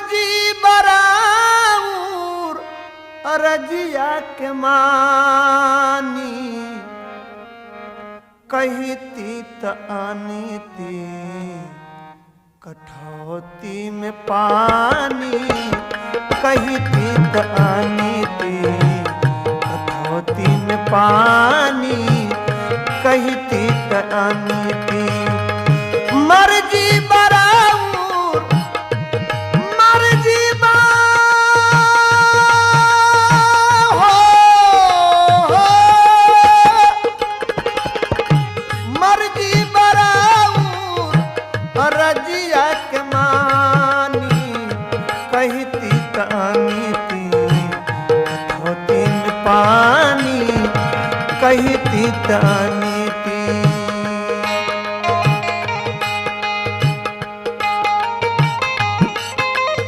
मर्जी बराऊर रजिया के मानी कहती त अनीति कठौती में पानी कहती त अनीति कठौती में पानी कहती त अनीति मर्जी बराऊर मर्जी मर्जी बराऊर रजिया के मानी कहती त अनीति कठौती में पानी कहती त